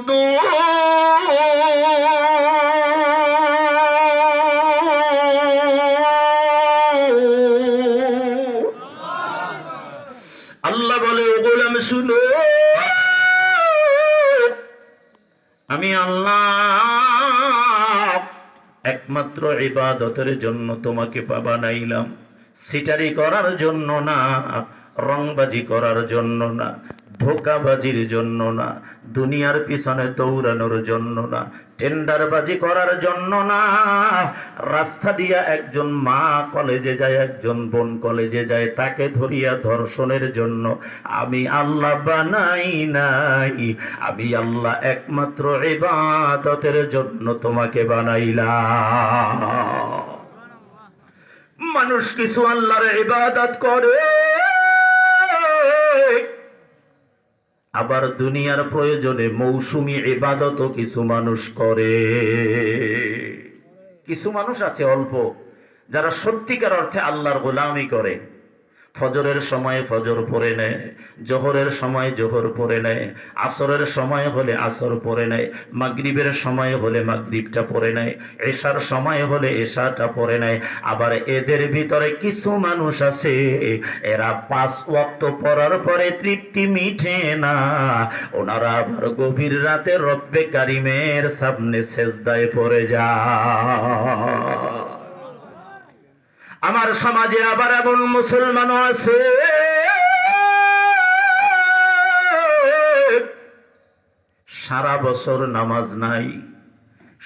বন্ধু, আল্লাহ বলে ও গোলাম শুনো, আমি আল্লাহ একমাত্র ইবাদতের জন্য তোমাকে বানাইলাম, সিটারি করার জন্য না, রংবাজি করার জন্য না, ধোকাবাজির জন্য না, দুনিয়ার পিছনে দৌড়ানোর জন্য না, টেন্ডারবাজি করার জন্য না। রাস্তা দিয়া একজন মা কলেজে যায়, একজন বোন কলেজে যায়, তাকে ধরিয়া ধর্ষণের জন্য আমি আল্লাহ বানাই নাই। আমি আল্লাহ একমাত্র ইবাদতের জন্য তোমাকে বানাইলাম। মানুষ কিছু আল্লাহর ইবাদত করে, আবার দুনিয়ার প্রয়োজনে মৌসুমী ইবাদতও কিছু মানুষ করে। কিছু মানুষ আছে অল্প, যারা সত্যিকার অর্থে আল্লাহর গোলামি করে। ফজরের সময় ফজর পড়ে নেয়, জোহরের সময় জোহর পড়ে নেয়, আসরের সময় হলে আসর পড়ে নেয়, মাগরিবের সময় হলে মাগরিবটা পড়ে নেয়, এশার সময় হলে এশাটা পড়ে নেয়। আবার এদের ভিতরে কিছু মানুষ আছে, এরা 5 ওয়াক্ত পড়ার পরে তৃপ্তি মিটে না, ওনারা আবার গভীর রাতে রব্বে কারিমের সামনে সেজদায় পড়ে যায়। আমার সমাজে আবার এমন মুসলমানও আছে, সারা বছর নামাজ নাই,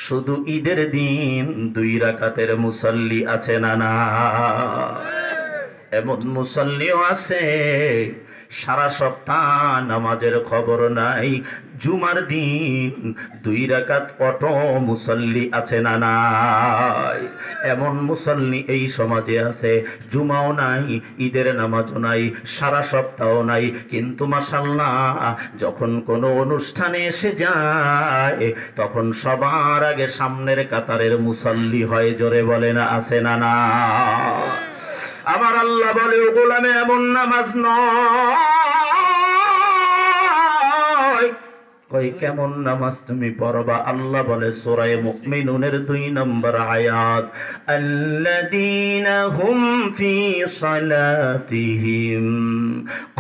শুধু ঈদের দিন 2 রাকাতের মুসল্লি আছে না না? এমন মুসল্লিও আছে সারা সপ্তাহ নামাজের খবর নাই, জুমার দিন 2 রাকাত অটো মুসল্লি আছে না নাই? এমন মুসল্লি এই সমাজে আছে, জুমাও নাই, ঈদের নামাজও নাই, সারা সপ্তাহ নাই, কিন্তু মাশাআল্লাহ যখন কোনো অনুষ্ঠানে এসে যায় তখন সবার আগে সামনের কাতারের মুসল্লি হয়। জোরে বলে না আছে না না? আমার আল্লাহ বলে ও গোলামে এমন নামাজ নয়। কই কেমন নামাজ তুমি পড়বা? আল্লাহ বলে সূরা মুমিনুনের 2 নম্বর আয়াত, আল্লাযীনা হুম ফি সালাতিহিম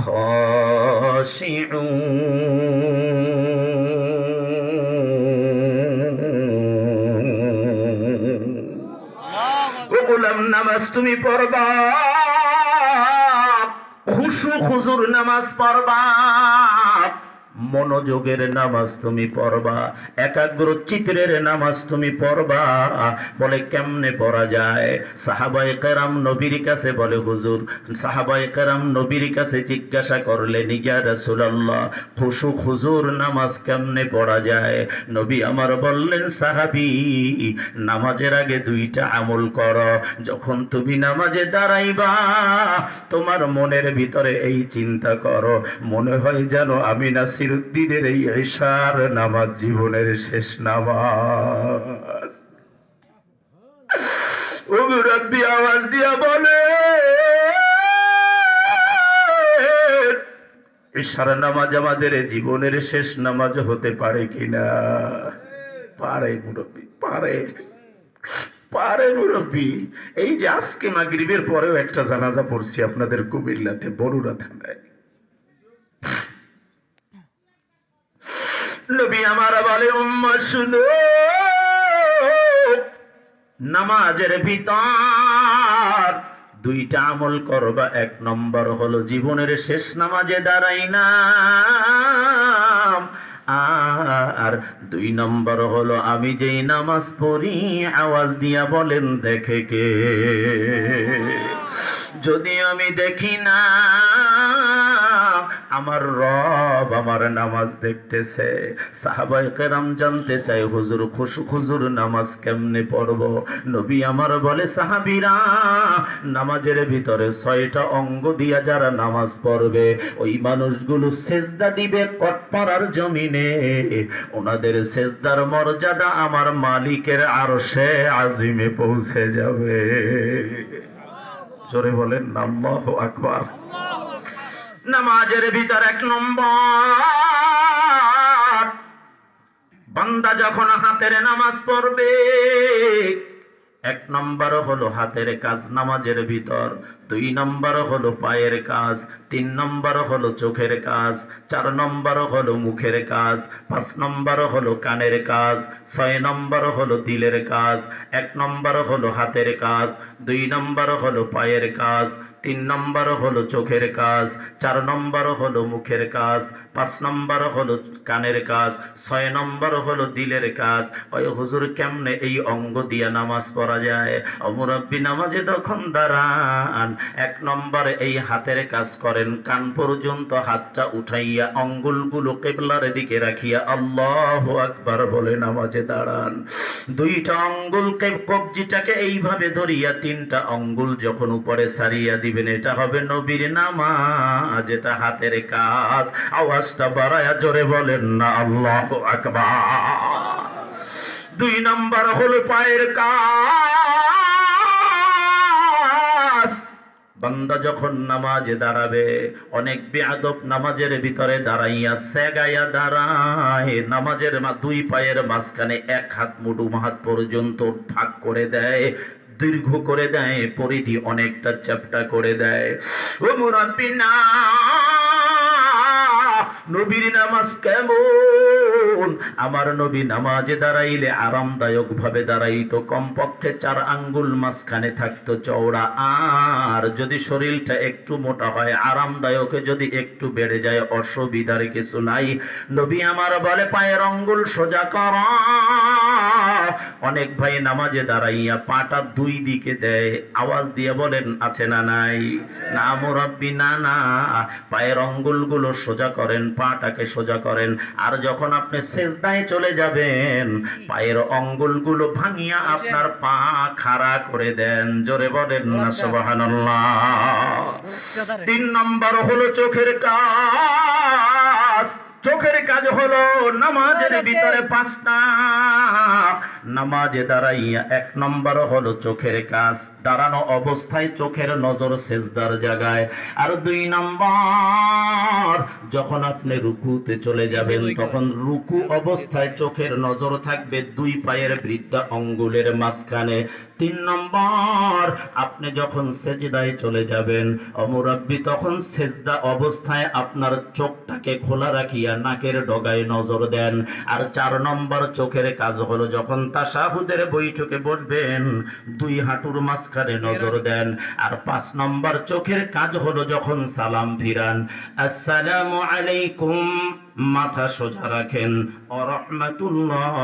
খাশিউন। ও গোলাম নামাজ তুমি পড়বা, খুশু খুজুর নামাজ পড়বা, মনোযোগের নামাজ তুমি পড়বা, একাগ্র চিত্রের নামাজ তুমি পড়বা। বলে কেমনে পড়া যায়? সাহাবায়ে কেরাম নবীর কাছে বলে হুজুর, সাহাবায়ে কেরাম নবীর কাছে জিজ্ঞাসা করলেন ইয়া রাসূলুল্লাহ খুশু খুজুর নামাজ কেমনে পড়া যায়? নবী আমার বললেন সাহাবী, নামাজের আগে 2টা আমল করো। যখন তুমি নামাজে দাঁড়াইবা তোমার মনের ভিতরে এই চিন্তা করো, মনে হয় যেন আমি নাসিরউদ্দিনের এই ইশার নামাজ জীবনের শেষ নামাজ। ও মুরাব্বি আওয়াজ দিয়া বলে ইশার নামাজ আমাদের জীবনের শেষ নামাজ হতে পারে কিনা? পারে মুরাব্বি, পারে পারে মুরাব্বি। এই যে আজকে মাগরিবের পরেও একটা জানাজা পড়ছি আপনাদের কুমিল্লাতে, বরুড়া থানায়। নবী আমার বলে উম্মত শুনো, নামাজের ভিতর 2টা আমল করবা। 1 নম্বর হলো জীবনের শেষ নামাজে দাঁড়াইলাম, আর 2 নম্বর হলো আমি যেই নামাজ পড়ি আওয়াজ দিয়া বলেন দেখে কে? যদি আমি দেখি না, আমার রব আমার নামাজ দেখতেছে। সাহাবায়ে কেরাম জানতে চায় হুজুর খুশু খুজুর নামাজ কেমনে পড়ব? নবী আমার বলে সাহাবীরা, নামাজের ভিতরে 6টা অঙ্গ দিয়া যারা নামাজ পড়বে ওই মানুষগুলো সেজদা দিবে কটপাড়ার জমিনে, ওনাদের সেজদার মর্যাদা আমার মালিকের আরশে আজিমে পৌঁছে যাবে। জোরে বলেন আল্লাহু আকবার। নামাজের ভিতর 1 নম্বর বান্দা যখন হাতের নামাজ পড়বে, এক নম্বর হলো হাতের কাজ নামাজের ভিতর, দুই নম্বর হলো পায়ের কাজ, তিন নম্বর হলো চোখের কাজ, চার নম্বর হলো মুখের কাজ, পাঁচ নম্বর হলো কানের কাজ, ছয় নম্বর হলো দিলের কাজ। এক নম্বর হলো হাতের কাজ, দুই নম্বর হলো পায়ের কাজ, তিন নম্বর হলো চোখের কাজ, চার নম্বর হলো মুখের কাজ, পাঁচ নম্বর হলো কানের কাজ, ছয় নম্বর হলো দিলের কাজ। কয় হুজুর কেমনে এই অঙ্গ দিয়া নামাজ পড়া যায়? ও মুরাব্বি, নামাজে তখন দাঁড়ান, এক নম্বরে এই হাতের কাজ করেন, কান পর্যন্ত হাতটা উঠাইয়া আঙ্গুলগুলো কিবলার দিকে রাখিয়া আল্লাহু আকবার বলে নামাজে দাঁড়ান। দুইটা আঙ্গুলকে কবজিটাকে এইভাবে ধরিয়া তিনটা আঙ্গুল যখন উপরে সারিয়া দিবেন, এটা হবে নবীর নামাজ, এটা হাতের কাজ। আওয়াজটা বাড়ায়া জোরে বলেন না আল্লাহু আকবার। দুই নম্বর হলো পায়ের কাজ। বান্দা যখন নামাজে দাঁড়াবে, অনেক বেয়াদব নামাজের ভিতরে দাঁড়াইয়া সেগাইয়া দাঁড়ায়, নামাজের দুই পায়ের মাঝখানে এক হাত মুঠো হাত পর্যন্ত ফাঁক করে দেয়, দীর্ঘ করে দেয়, পরিধি অনেকটা চ্যাপ্টা করে দেয়। ও মুরাব্বি না, নবীর নামাজ কেমন? আমার নবী নামাজে দাঁড়াইলে আরামদায়ক ভাবে দাঁড়াইতো, কমপক্ষে চার আঙ্গুল মাঝখানে থাকতো চওড়া। আর যদি শরীরটা একটু মোটা হয়, আরামদায়কে যদি একটু বেড়ে যায়, অসুবিধার কিছু নাই। নবী আমার বলে পায়ের আঙ্গুল সোজা কর। অনেক ভাই নামাজে দাঁড়াইয়া পাটা দুই দিকে দেয়, আওয়াজ দিয়ে বলেন আছে না নাই? না মুরাব্বি, না না, পায়ের আঙ্গুলগুলো সোজা করেন, পাটাকে সোজা করেন। আর যখন আপনি সেজদায় চলে যাবেন, পায়ের আঙ্গুলগুলো ভাঙিয়া আপনার পা খাড়া করে দেন। জোরে বলেন না সুবহানাল্লাহ। তিন নম্বর হলো চোখের কাজ। চোখের কাজ হলো নামাজের ভিতরে পাঁচটা। নামাজে দাঁড়াইয়া এক নম্বর হলো চোখের কাজ, দাঁড়ানো অবস্থায় চোখের নজর সেজদার জায়গায়। আর দুই নম্বর, যখন আপনি রুকুতে চলে যাবেন, তখন রুকু অবস্থায় চোখের নজর থাকবে দুই পায়ের বৃদ্ধা আঙ্গুলের মাঝখানে। তিন নম্বর, আপনি যখন সেজদায় চলে যাবেন ও মুরাব্বি, তখন সেজদা অবস্থায় আপনার চোখটাকে খোলা রাখিয়া নাকের ডগায় নজর দেন। আর চার নম্বর চোখের কাজ হলো যখন তাশাহুদের বৈঠকে বসবেন, দুই হাঁটুর মাঝখানে নজর দেন। আর পাঁচ নম্বর চোখের কাজ হলো যখন সালাম ফিরান, আসসালামু আলাইকুম, মাথা সোজা রাখেন, ওয়া রাহমাতুল্লাহ,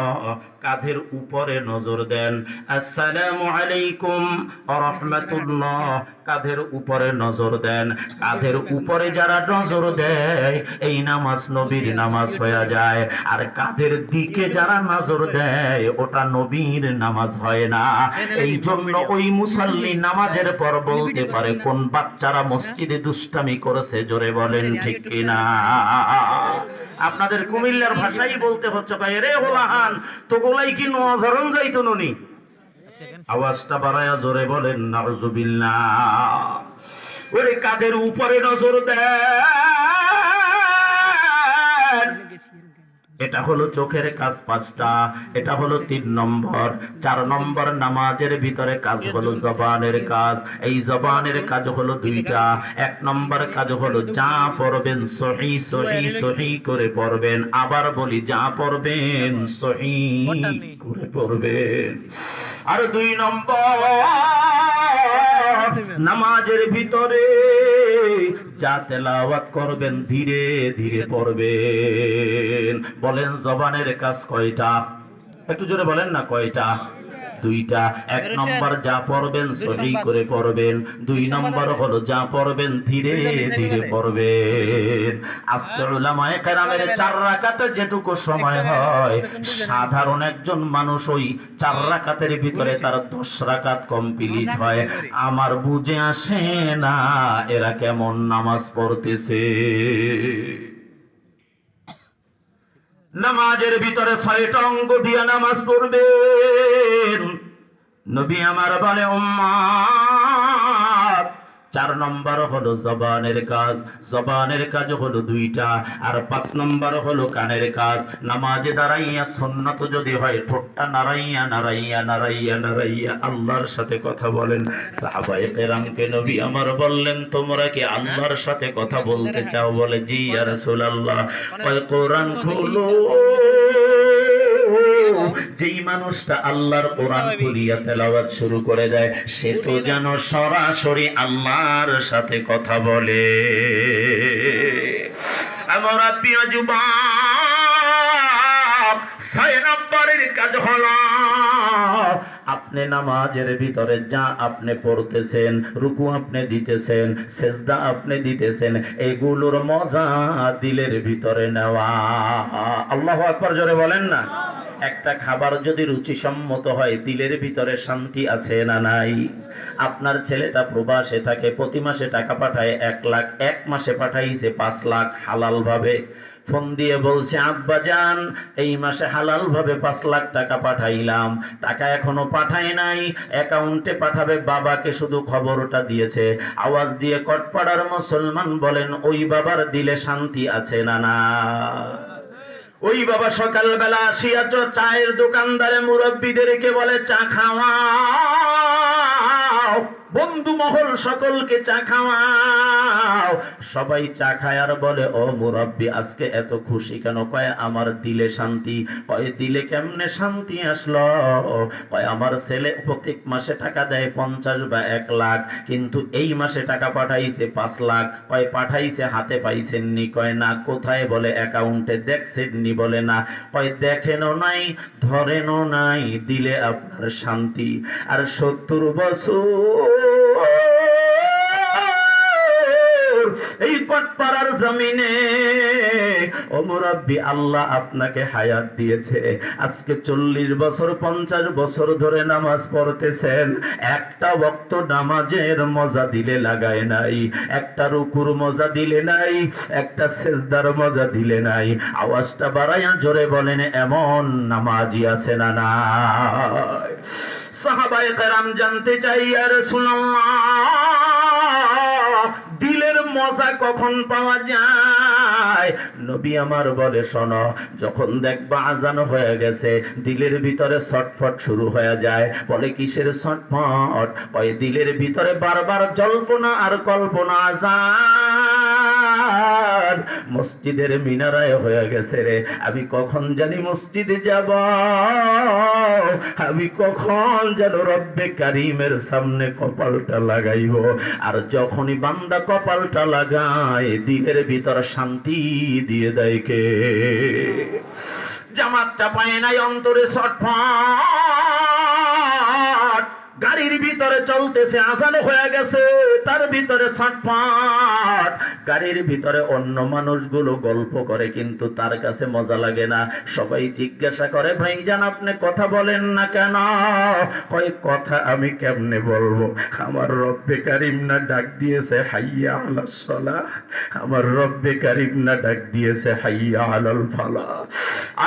কাঁধের উপরে নজর দেন। আসসালামু আলাইকুম ওয়া রাহমাতুল্লাহ, কাঁধের উপরে নজর দেন। কাঁধের উপরে যারা নজর দেয়, এই নামাজ নবীর নামাজ হয়ে যায়। আর কাঁধের দিকে যারা নজর দেয়, ওটা নবীর নামাজ হয় না। এই জন্য ওই মুসাল্লি নামাজের পর বলতে পারে কোন বাচ্চারা মসজিদে দুষ্টামি করেছে, জোরে বলেন ঠিক কিনা? আপনাদের কুমিল্লার ভাষাই বলতে হচ্ছে, ভাই রে হোলাহান তো গোলাই কি নজরন যাইতো নুনি। আওয়াজটা বাড়ায়া জোরে বলেন নাউজুবিল্লাহ। ওরে কাদের উপরে নজর দেন। এটা হলো চোখের কাজ পাঁচটা, এটা হলো তিন নম্বর। চার নম্বর নামাজের ভিতরে কাজ হলো জবানের কাজ। এই জবানের কাজ হলো দুইটা। এক নম্বর কাজ হলো যা পড়বেন সহি সহি সহি করে পড়বেন। আবার বলি, যা পড়বেন সহি করে পড়বেন। আর দুই নম্বর, নামাজের ভিতরে যা তেলাওয়াত করবেন ধীরে ধীরে পড়বেন। বলেন জবানের কাজ কয়টা? একটু জোরে বলেন না কয়টা? দুইটা। এক নম্বর যা পড়বেন সহি করে পড়বেন, দুই নম্বর হলো যা পড়বেন ধীরে ধীরে পড়বেন। আজকে উলামায়ে কেরামের 4 রাকাতে যেটুকু সময় হয়, সাধারণ একজন মানুষ ওই 4 রাকাতের ভিতরে তার 10 রাকাত কমপ্লিট হয়। আমার বুঝে আসে না এরা কেমন নামাজ পড়তেছে। নামাজের ভিতরে 6টা অঙ্গ দিয়ে নামাজ পড়বেন। নবী আমার বলে উম্মত 4 নম্বর হলো জবানের কাজ, জবানের কাজ হলো 2টা, আর 5 নম্বর হলো কানের কাজ। নামাজে দাঁড়াইয়া সুন্নাত যদি হয় ঠোঁটটা নাড়াইয়া নাড়াইয়া নাড়াইয়া নাড়াইয়া আল্লাহর সাথে কথা বলেন। সাহাবায়ে কেরামকে নবী আমার বললেন, তোমরা কি আল্লাহর সাথে কথা বলতে চাও? বলে জি ইয়া রাসূলুল্লাহ। কয় কোরআন খুলো। যেই মানুষটা আল্লাহর কোরআন খুলিয়া তেলাওয়াত শুরু করে দেয় সে তো যেন সরাসরি আল্লাহর সাথে কথা বলে। আমার প্রিয় যুবক, 6 নম্বরের কাজ হলো আপনি নামাজের ভিতরে যা আপনি পড়তেছেন, রুকু আপনি দিতেছেন, সেজদা আপনি দিতেছেন, এগুলোর মজা দিলের ভিতরে নেওয়া। আল্লাহু আকবার জোরে বলেন না। একটা খাবার যদি রুচিসম্মত হয় দিলের ভিতরে শান্তি আছে না নাই? আপনার ছেলেটা প্রবাসে থাকে, প্রতি মাসে টাকা পাঠায় 1 লাখ, 1 মাসে পাঠাইছে 5 লাখ হালাল ভাবে। ফোন দিয়ে বলছে, আব্বা জান এই মাসে হালাল ভাবে 5 লাখ টাকা পাঠাইলাম, টাকা এখনো পাঠায় নাই, অ্যাকাউন্টে পাঠাবে, বাবাকে শুধু খবরটা দিয়েছে। আওয়াজ দিয়ে কটপাড়ার মুসলমান বলেন, ওই বাবার দিলে শান্তি আছে না না? ওই বাবা সকালবেলা আসিয়া চায়ের দোকানদারে মুরব্বীদেরকে বলে, চা খাওয়াও, বন্ধু মহল সকলকে চা খাওয়াও। সবাই চা খায় আর বলে, ও মুরব্বী আজকে এত খুশি কেন? কয় আমার দিলে শান্তি। কয় দিলে কেমনে শান্তি আসলো? কয় আমার ছেলে প্রত্যেক মাসে টাকা দেয় 50 বা 1 লাখ, কিন্তু এই মাসে টাকা পাঠাইছে 5 লাখ। কয় পাঠাইছে হাতে পাইছেননি? কয় না। কোথায়? বলে অ্যাকাউন্টে। দেখছেননি? বলে না। কয় দেখেনও নাই, ধরেনও নাই, দিলে আপনার শান্তি। আর 70 বছর এই কটপাড়ার জমিনে ও মুরব্বি আল্লাহ আপনাকে হায়াত দিয়েছে, আজকে 40 বছর 50 বছর ধরে নামাজ পড়তেছেন, একটা ওয়াক্ত নামাজের মজা দিলে লাগায় নাই, একটা রুকুর মজা দিলে নাই, একটা সেজদার মজা দিলে নাই। আওয়াজটা বাড়াইয়া জোরে বলেন, এমন নামাজি আছে না নাই? সাহাবায়ে কেরাম জানতে চাই, ইয়া রাসূলুল্লাহ দিলের মজা কখন পাওয়া যায়? নবী আমার বলে, শোনো, যখন দেখবা আজান হয়ে গেছে দিলের ভিতরে ছটফট শুরু হয়ে যায়। বলে কিসের ছটফট? ওই দিলের ভিতরে বারবার জল্পনা আর কল্পনা, আজান মসজিদের মিনারায় হয়ে গেছে রে, আমি কখন জানি মসজিদে যাব, আমি কখন যেন রব্বে কারীমের সামনে কপালটা লাগাইব। আর যখনই বান্দা কপালটা লাগায় দিলের ভিতর শান্তি দিয়ে দেয় কে? জামাতটা পায় নাই, অন্তরে ছটফট। গাড়ির ভিতরে চলতেছে, আজান হয়ে গেছে, তার ভিতরে ছটফট। গাড়ির ভিতরে অন্য মানুষগুলো গল্প করে, কিন্তু তার কাছে মজা লাগে না। সবাই জিজ্ঞাসা করে, ভাইজান আপনি কথা বলেন না কেন? কয় কথা আমি কেমনে বলবো? আমার রব্বে কারীম না ডাক দিয়েছে হাইয়া আলাস সালাহ, আমার রব্বে কারীম না ডাক দিয়েছে হাইয়া আলাল ফালাহ।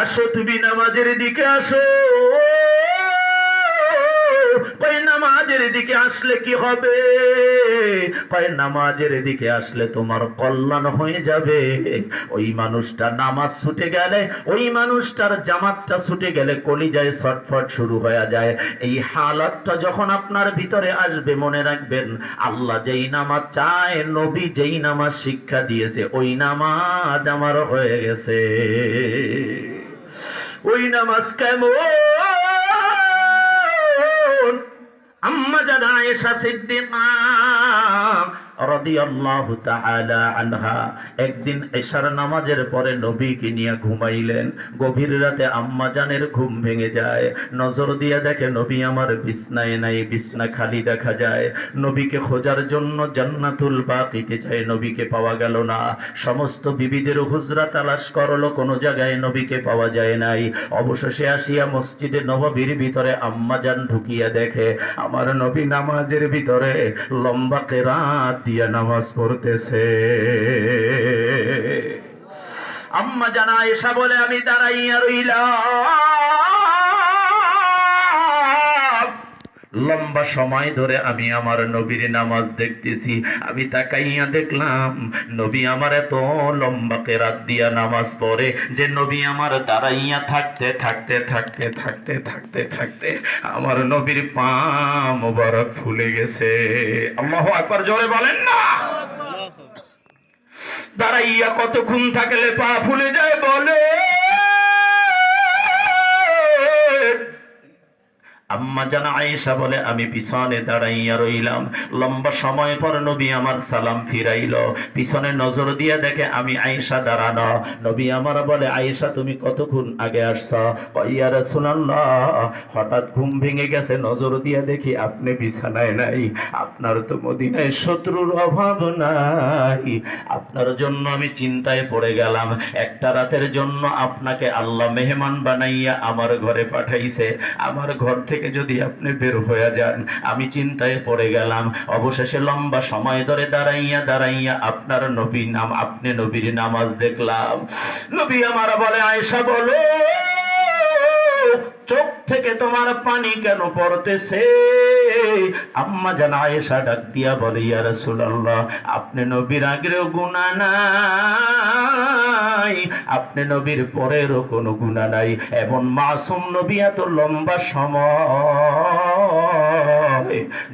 আসো তুমি নামাজের দিকে আসো। কয় নামাজের দিকে আসলে কি হবে? কয় নামাজের দিকে আসলে তোমার কল্যাণ হয়ে যাবে। ওই মানুষটা নামাজ ছুটে গেলে, ওই মানুষটার জামাতটা ছুটে গেলে কলিজায় ছটফট শুরু হয়ে যায়। এই হালাতটা যখন আপনার ভিতরে আসবে, মনে রাখবেন আল্লাহ যেই নামাজ চায়, নবী যেই নামাজ শিক্ষা দিয়েছে, ওই নামাজ আমার হয়ে গেছে। ওই নামাজ কেমন? আম্মা জান আয়েশা সিদ্দিকা রাদিয়াল্লাহু তাআলা আনহা একদিন এশার নামাজের পরে নবীকে নিয়ে ঘুমাইলেন। গভীর রাতে আম্মা জানের ঘুম ভেঙে যায়, নজর দিয়ে দেখে নবী আমার বিছনায় নাই, বিছনা খালি দেখা যায়। নবীকে খোঁজার জন্য জান্নাতুল বাকিতে যায়, নবীকে পাওয়া গেল না। সমস্ত বিবিদের হুজরা তালাশ করলো, কোনো জায়গায় নবীকে পাওয়া যায় নাই। অবশেষে আসিয়া মসজিদে নববীর ভিতরে আম্মা জান ঢুকিয়া দেখে আমার নবী নামাজের ভিতরে লম্বা কেরাত দিয়া নামাজ পড়তেছে। আম্মা জান আয়েশা বলে, আমি দাঁড়াইয়া রইলাম, লম্বা সময় ধরে আমি আমার নবীর নামাজ দেখতেছি। আমি তাকাইয়া দেখলাম নবী আমার এত লম্বা কেরাত দিয়া নামাজ পড়ে যে নবী আমার দাঁড়াইয়া থাকতে থাকতে থাকতে থাকতে থাকতে থাকতে আমার নবীর পা মোবারক ফুলে গেছে। আল্লাহু আকবার, জোরে বলেন না। দাঁড়াইয়া কতক্ষণ থাকলে পা ফুলে যায় বলে? আম্মা জান আয়েশা বলে আমি পিছনে দাঁড়াইয়া রইলাম। লম্বা সময় পর নবী আমার সালাম ফিরাইল। পিছনে নজর দিয়ে দেখে আমি আয়েশা দাঁড়ানো। নবী আমার বলে আয়েশা তুমি কতক্ষণ আগে আসছ? ইয়া রাসূলুল্লাহ হঠাৎ ঘুম ভেঙে গেছে, নজর দিয়ে দেখি আপনি বিছানায় নাই। আপনার তো মদিনায় শত্রুর অভাব নাই, আপনার জন্য আমি চিন্তায় পড়ে গেলাম। একটা রাতের জন্য আপনাকে আল্লাহ মেহমান বানাইয়া আমার ঘরে পাঠাইছে। আমার ঘর থেকে যদি আপনি বের হয়ে যান আমি চিন্তায় পড়ে গেলাম। অবশেষে লম্বা সময় ধরে দাঁড়াইয়া দাঁড়াইয়া আপনার আপনি নবীর নামাজ দেখলাম। নবী আমার বলে আয়েশা বলো চোখ থেকে তোমার পানি কেন পড়তেছে? আম্মা জান আয়েশা ডাক দিয়া বলে ইয়া রাসূলুল্লাহ আপনি নবীর আগেও গুনাহ নাই, আপনি নবীর পরেরও কোনো গুনাহ নাই, এমন মাসুম নবী এত লম্বা সময়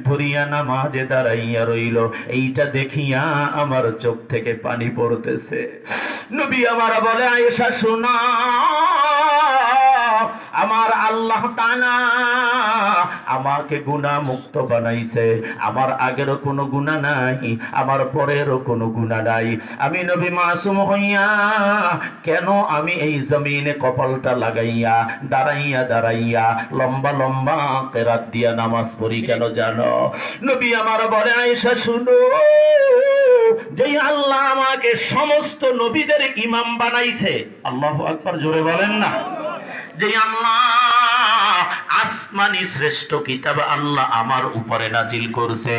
ধরিয়া নামাজে দাঁড়াইয়া রইল, এইটা দেখিয়া আমার চোখ থেকে পানি পড়তেছে। নবী আমার বলে আয়েশা শোনা, আমার আল্লাহ তাআলা আমাকে গুনাহ মুক্ত বানাইছে। আমার আগেরও কোনো গুনাহ নাই, আমার পরেরও কোনো গুনাহ নাই। আমি নবী মাসুম হইয়া কেন আমি এই জমিনে কপালটা লাগাইয়া দাঁড়াইয়া দাঁড়াইয়া লম্বা লম্বা কেরাত দিয়া নামাজ পড়ি কেন জানো? নবী আমার বলে আয়েশা শুনো, যেই আল্লাহ আমাকে সমস্ত নবীদের ইমাম বানাইছে, আল্লাহু আকবার, জোরে বলেন না। যে আল্লাহ আসমানি শ্রেষ্ঠ কিতাব আল্লাহ আমার উপরে নাজিল করছে,